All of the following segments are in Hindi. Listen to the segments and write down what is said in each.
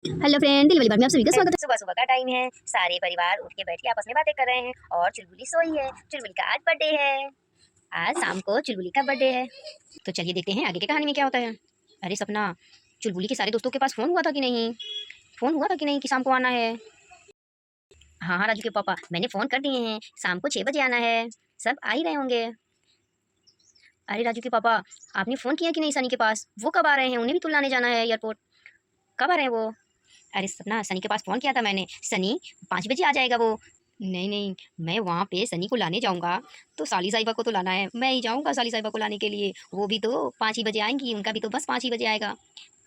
हेलो फ्रेंड, दिल वाली बात में आप सभी का स्वागत है। सुबह सुबह का टाइम है। सारे परिवार उठ के बैठ के आपस में बातें कर रहे हैं और चुलबुली सोई है। चुलबुली का आज बर्थडे है। आज शाम को चुलबुली का बर्थडे है। तो चलिए देखते हैं आगे की कहानी में क्या होता है। अरे सपना, चुलबुली के सारे दोस्तों के पास फोन हुआ था कि नहीं? फोन हुआ था कि नहीं कि शाम को आना है? हाँ हाँ राजू के पापा, मैंने फोन कर दिए हैं, शाम को 6 बजे आना है। सब आ ही रहे होंगे। अरे राजू के पापा, आपने फोन किया कि नहीं सनी के पास? वो कब आ रहे हैं? उन्हें भी तो लाने जाना है एयरपोर्ट। कब आ रहे हैं वो? अरे सपना, सनी के पास फ़ोन किया था मैंने। सनी 5 बजे आ जाएगा वो। नहीं नहीं, मैं वहाँ पे सनी को लाने जाऊँगा तो साली साहिबा को तो लाना है। मैं ही जाऊँगा साली साहिबा को लाने के लिए। वो भी तो 5 ही बजे आएंगी, उनका भी तो बस 5 ही बजे आएगा।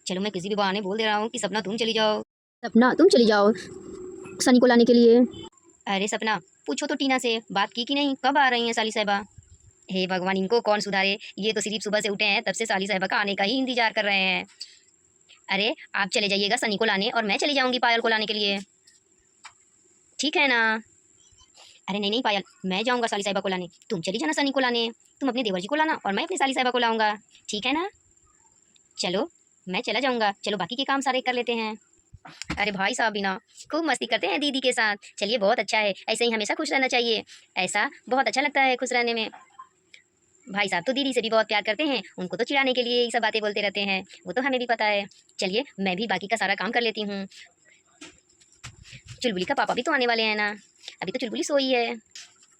चलो मैं किसी भी बहाने बोल दे रहा हूँ कि सपना तुम चली जाओ। सपना, तुम चली जाओ सनी को लाने के लिए। अरे सपना, पूछो तो टीना से, बात की कि नहीं? कब आ रही हैं साली साहिबा? हे भगवान, इनको कौन सुधारे। ये तो सिर्फ सुबह से उठे हैं, तब से साली साहिबा का आने का ही इंतजार कर रहे हैं। अरे आप चले जाइएगा सनी को लाने और मैं चली जाऊँगी पायल को लाने के लिए। ठीक है ना? अरे नहीं नहीं पायल, मैं जाऊँगा साली साहिबा को लाने, तुम चली जाना सनी को लाने। तुम अपने देवर जी को लाना और मैं अपनी साली साहिबा को लाऊंगा। ठीक है ना? चलो, मैं चला जाऊँगा। चलो बाकी के काम सारे कर लेते हैं। अरे भाई साहब भी ना खूब मस्ती करते हैं दीदी के साथ। चलिए बहुत अच्छा है, ऐसे ही हमेशा खुश रहना चाहिए। ऐसा बहुत अच्छा लगता है खुश रहने में। भाई साहब तो दीदी से भी बहुत प्यार करते हैं, उनको तो चिढ़ाने के लिए ये सब बातें बोलते रहते हैं, वो तो हमें भी पता है। चलिए मैं भी बाकी का सारा काम कर लेती हूँ। चुलबुली का पापा भी तो आने वाले हैं ना। अभी तो चुलबुली सोई है।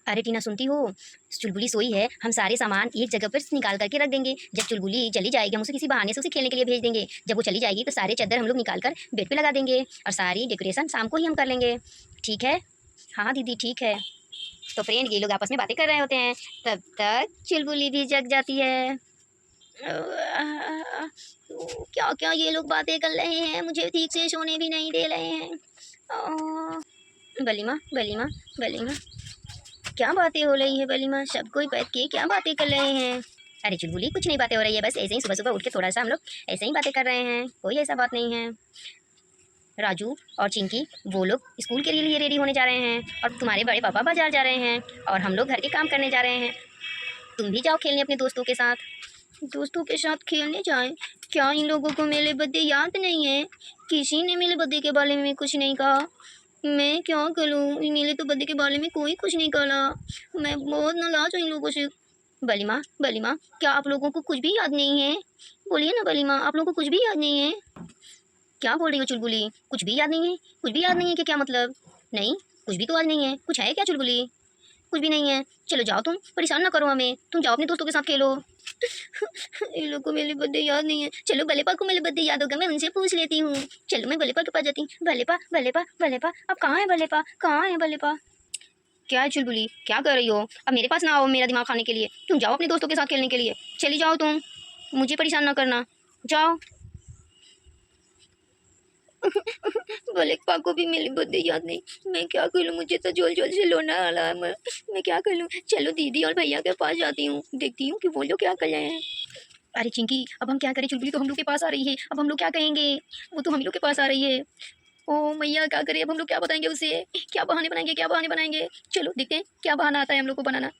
अरे टीना सुनती हो? चुलबुली सोई है, हम सारे सामान एक जगह पर निकाल करके रख देंगे। जब चुलबुली चली जाएगी हम उसे किसी बहाने से उसे खेलने के लिए भेज देंगे। जब वो चली जाएगी तो सारे चादर हम लोग निकाल कर बेड पे लगा देंगे और सारी डेकोरेशन शाम को ही हम कर लेंगे। ठीक है? हाँ दीदी ठीक है। तो फ्रेंड ये लोग आपस में बातें कर रहे होते हैं, तब तक चुलबुली भी जग जाती है। क्या क्या ये लोग बातें कर रहे हैं, मुझे ठीक से सोने भी नहीं दे रहे हैं। बलीमा बलीमा बलीमा, क्या बातें हो रही है बलीमा? सब कोई बैठ के क्या बातें कर रहे हैं? अरे चुलबुली कुछ नहीं बातें हो रही है, बस ऐसे ही सुबह सुबह उठ के थोड़ा सा हम लोग ऐसे ही बातें कर रहे हैं, कोई ऐसा बात नहीं है। राजू और चिंकी वो लोग स्कूल के लिए रेडी होने जा रहे हैं और तुम्हारे बड़े पापा बाजार जा रहे हैं और हम लोग घर के काम करने जा रहे हैं। तुम भी जाओ खेलने अपने दोस्तों के साथ। दोस्तों के साथ खेलने जाएं? क्या इन लोगों को मेरे बर्थडे याद नहीं है? किसी ने मेरे बर्थडे के बारे में कुछ नहीं कहा। मैं क्या करूं, मेरे तो बर्थडे के बारे में कोई कुछ नहीं कहा। मैं बहुत नाराज हूँ इन लोगों से। बलीमा बलीमा, क्या आप लोगों को कुछ भी याद नहीं है? बोलिए ना बलीमा, आप लोगों को कुछ भी याद नहीं है? क्या बोल रही हो चुलबुली? कुछ भी याद नहीं है? कुछ भी याद नहीं है कि क्या मतलब? नहीं, कुछ भी तो याद नहीं है। कुछ है क्या चुलबुली? कुछ भी नहीं है। चलो जाओ, तुम परेशान ना करो हमें, तुम जाओ अपने दोस्तों के साथ खेलो। इन लोगों को मेरे बर्थडे याद नहीं है। चलो भलेपा को मेरे बर्थडे याद होगा, मैं उनसे पूछ लेती हूँ। चलो मैं भलेपा के पास जाती हूँ। भलेपा भलेपा भलेपा, अब कहाँ है भलेपा? कहाँ है भलेपा? क्या है चुलबुली, क्या कर रही हो? अब मेरे पास ना आओ मेरा दिमाग खाने के लिए। तुम जाओ अपने दोस्तों के साथ खेलने के लिए। चली जाओ तुम, मुझे परेशान ना करना। जाओ। भलेपा को भी मेरी बर्थडे याद नहीं। मैं क्या करूँ, मुझे तो जोल जोल से लोना आ रहा है। मैं क्या कर लूँ? चलो दीदी और भैया के पास जाती हूँ, देखती हूँ कि वो लोग क्या कर रहे हैं। अरे चिंकी, अब हम क्या करें? चुलबुली तो हम लोग के पास आ रही है, अब हम लोग क्या कहेंगे? वो तो हम लोग के पास आ रही है। ओ मैया, क्या करें अब? हम लोग क्या बताएंगे उसे? क्या बहाने बनाएंगे, क्या बहाने बनाएंगे? चलो देखते हैं क्या बहाना आता है हम लोग को बनाना।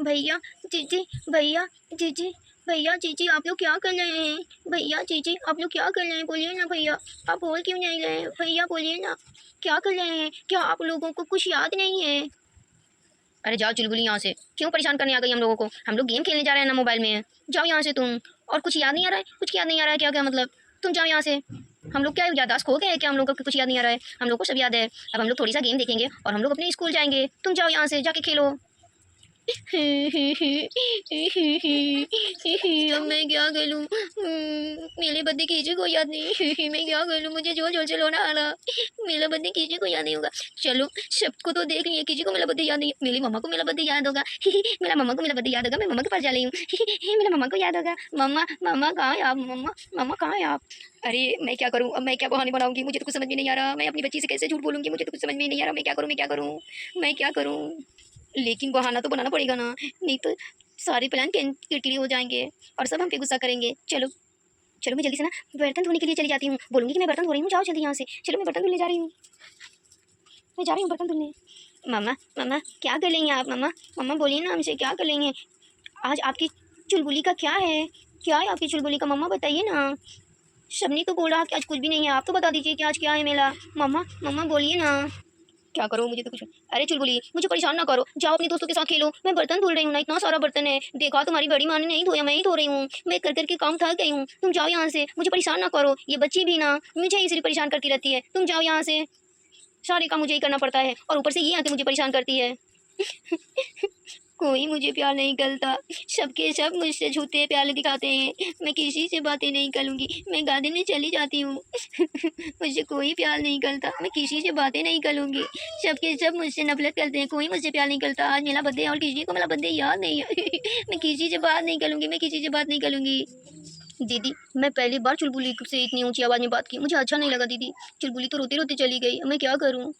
भैया जीजी, भैया जीजी, भैया जीजी, आप लोग क्या कर रहे हैं? भैया जीजी, आप लोग क्या कर रहे हैं? बोलिए ना भैया, आप बोल क्यों नहीं रहे? भैया बोलिए ना, क्या कर रहे हैं? क्या आप लोगों को कुछ याद नहीं है? अरे जाओ चुलबुली यहाँ से, क्यों परेशान करने आ गई हम लोगों को? हम लोग गेम खेलने जा रहे हैं ना मोबाइल में। जाओ यहाँ से तुम। और कुछ याद नहीं आ रहा है? कुछ याद नहीं आ रहा है? क्या क्या मतलब? तुम जाओ यहाँ से। हम लोग क्या याददाश्त खो गए हैं क्या? हम लोग को कुछ याद नहीं आ रहा है? हम लोग को सब याद है। अब हम लोग थोड़ी सा गेम देखेंगे और हम लोग अपने स्कूल जाएंगे। तुम जाओ यहाँ से, जाके खेलो। अब मैं क्या करूँ? मेरे बर्थडे किसी को याद नहीं। मैं क्या करूँ? मुझे जोर जोर से रोना आ रहा। मेरा बर्थडे किसी को याद नहीं होगा। चलो सबको तो देख लिया, किसी को मेरा बर्थडे याद नहीं है। मेरी मम्मा को मेरा बर्थडे याद होगा। मेरा मम्मा को मेरा बर्थडे याद होगा। मैं मम्मा के पास जा रही हूँ। मेरा मम्मा को याद होगा। मम्मा मम्मा कहाँ है आप? मम्मा मम्मा कहाँ है आप? अरे मैं क्या करूँ अब? मैं क्या बहाने बनाऊंगी? मुझे तो कुछ समझ में नहीं आ रहा। मैं अपनी बच्ची से कैसे झूठ बोलूंगी? मुझे तो कुछ समझ में नहीं आ रहा। मैं क्या करूँ? मैं क्या करूँ? मैं क्या करूँ? लेकिन बहाना तो बनाना पड़ेगा ना, नहीं तो सारे प्लान किरकिरी हो जाएंगे और सब हम पे गुस्सा करेंगे। चलो चलो मैं जल्दी से ना बर्तन धोने के लिए चली जाती हूँ। बोलूँगी कि मैं बर्तन धो रही हूँ, जाओ जल्दी यहाँ से। चलो मैं बर्तन धुलने जा रही हूँ। मैं जा रही हूँ बर्तन धुलने। मम्मा मम्मा, क्या कर लेंगे आप? मम्मा मम्मा बोलिए ना हमसे, क्या कर लेंगे? आज आपकी चुलबुली का क्या है? क्या है आपकी चुलबुली का? मम्मा बताइए ना। शबनी तो बोल रहा कि आज कुछ भी नहीं है, आप तो बता दीजिए कि आज क्या है मेला। मम्मा मम्मा बोलिए ना। क्या करो, मुझे तो कुछ। अरे चुलबुली, मुझे परेशान ना करो, जाओ अपने दोस्तों के साथ खेलो। मैं बर्तन धुल रही हूँ ना, इतना सारा बर्तन है। देखा तुम्हारी बड़ी माँ ने नहीं धोया, मैं ही धो रही हूँ। मैं कर करके काम थक गई हूँ। तुम जाओ यहाँ से, मुझे परेशान ना करो। ये बच्ची भी ना मुझे इसलिए परेशान करती रहती है। तुम जाओ यहाँ से, सारे काम मुझे ही करना पड़ता है और ऊपर से ये आके मुझे परेशान करती है। कोई मुझे प्यार नहीं करता, सबके सब मुझसे झूठे प्यार दिखाते हैं। मैं किसी से बातें नहीं करूँगी, मैं गार्डन में चली जाती हूँ। मुझसे कोई प्यार नहीं करता, मैं किसी से बातें नहीं करूँगी। सबके सब मुझसे नफरत करते हैं, कोई मुझसे प्यार नहीं करता। आज मेरा बर्थडे और किसी को मेरा बर्थडे याद नहीं है। मैं किसी से बात नहीं करूँगी, मैं किसी से बात नहीं करूँगी। दीदी, मैं पहली बार चुलबुली से इतनी ऊंची आवाज़ में बात की, मुझे अच्छा नहीं लगा दीदी। चुलबुली तो रोते रोते चली गई, मैं क्या करूँ।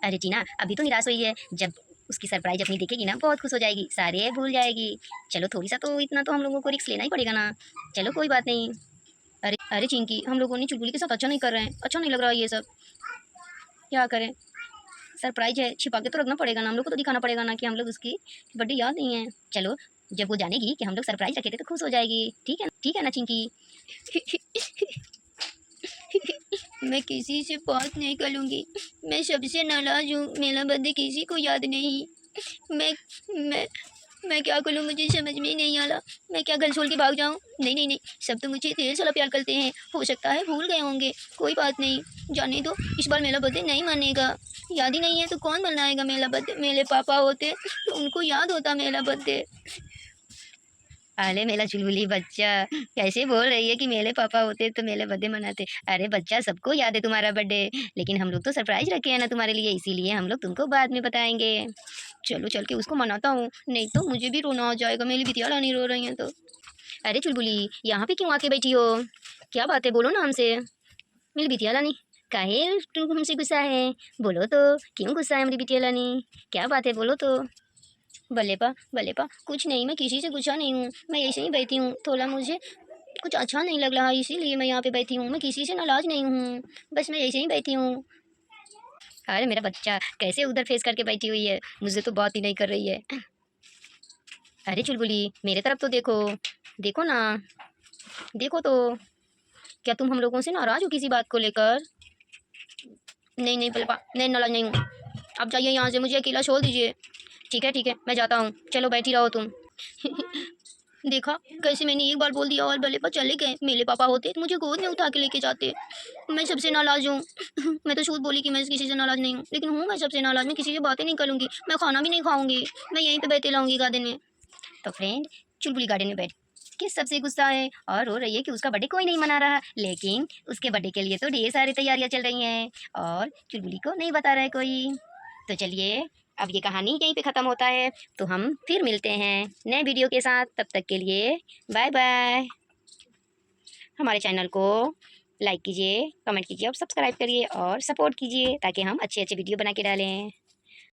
अरे टीना, अभी तो निराश हुई है, जब उसकी सरप्राइज अपनी देखेगी ना बहुत खुश हो जाएगी, सारे भूल जाएगी। चलो थोड़ी सा तो, इतना तो हम लोगों को रिस्क लेना ही पड़ेगा ना। चलो कोई बात नहीं। अरे अरे चिंकी, हम लोगों ने चुलबुली के साथ अच्छा नहीं कर रहे हैं, अच्छा नहीं लग रहा ये सब। क्या करें, सरप्राइज है, छिपा के तो रखना पड़ेगा ना, हम लोग को तो दिखाना पड़ेगा ना कि हम लोग उसकी बर्थडे याद नहीं है। चलो, जब वो जानेगी कि हम लोग सरप्राइज रखे थे तो खुश हो जाएगी। ठीक है ना चिंकी। मैं किसी से बात नहीं करूँगी, मैं सबसे नाराज़ हूँ। मेरा बर्थडे किसी को याद नहीं। मैं मैं मैं क्या करूँ, मुझे समझ में ही नहीं आ रहा। मैं क्या घर छोड़ के भाग जाऊँ? नहीं नहीं नहीं, सब तो मुझे ढेर सारा प्यार करते हैं, हो सकता है भूल गए होंगे। कोई बात नहीं, जाने दो, इस बार मेरा बर्थडे नहीं मानेगा। याद ही नहीं है तो कौन मनाएगा मेरा बर्थडे। मेरे पापा होते तो उनको याद होता मेरा बर्थडे। अरे मेरा चुलबुली बच्चा, कैसे बोल रही है कि मेरे पापा होते तो मेरे बर्थडे मनाते। अरे बच्चा, सबको याद है तुम्हारा बर्थडे, लेकिन हम लोग तो सरप्राइज रखे हैं ना तुम्हारे लिए, इसीलिए हम लोग तुमको बाद में बताएंगे। चलो चल के उसको मनाता हूँ, नहीं तो मुझे भी रोना आ जाएगा। मेरी बिटिया रानी रो रही हैं तो। अरे चुलबुली, यहाँ पे क्यों आके बैठी हो? क्या बात है, बोलो ना हमसे। मेरी बिटिया रानी, काहे तुम हमसे गुस्सा है? बोलो तो, क्यों गुस्सा है मेरी बिटिया रानी? क्या बात है, बोलो तो। भले पा कुछ नहीं, मैं किसी से गुस्सा नहीं हूँ, मैं ऐसे ही बैठी हूँ। थोड़ा मुझे कुछ अच्छा नहीं लग रहा, इसीलिए मैं यहाँ पे बैठी हूँ। मैं किसी से नाराज़ नहीं हूँ, बस मैं ऐसे ही बैठी हूँ। अरे मेरा बच्चा, कैसे उधर फेस करके बैठी हुई है, मुझे तो बात ही नहीं कर रही है। अरे चुलबुली, मेरे तरफ तो देखो, देखो ना, देखो तो। क्या तुम हम लोगों से नाराज़ हो किसी बात को लेकर? नहीं नहीं भलेपा, नहीं नाराज़ नहीं हूँ। आप जाइए यहाँ से, मुझे अकेला छोड़ दीजिए। ठीक है, मैं जाता हूँ, चलो बैठी रहो तुम। देखा, कैसे मैंने एक बार बोल दिया और भले पर चले गए। मेरे पापा होते तो मुझे गोद में उठा के लेके जाते। मैं सबसे नाराज़ हूँ। मैं तो झूठ बोली कि मैं किसी से नाराज़ नहीं हूँ, लेकिन हूँ मैं सबसे नाराज़। मैं किसी से बातें नहीं करूँगी, मैं खाना भी नहीं खाऊंगी, मैं यहीं पे बैठे रहूँगी गार्डन में। तो फ्रेंड, चुलबुली गार्डन में बैठ के सबसे गुस्सा है और रो रही है कि उसका बर्थडे कोई नहीं मना रहा, लेकिन उसके बर्थडे के लिए तो ढेर सारी तैयारियां चल रही हैं और चुलबुली को नहीं बता रहा है कोई। तो चलिए, अब ये कहानी यहीं पे ख़त्म होता है, तो हम फिर मिलते हैं नए वीडियो के साथ। तब तक के लिए बाय बाय। हमारे चैनल को लाइक कीजिए, कमेंट कीजिए और सब्सक्राइब करिए और सपोर्ट कीजिए, ताकि हम अच्छे अच्छे वीडियो बना के डालें।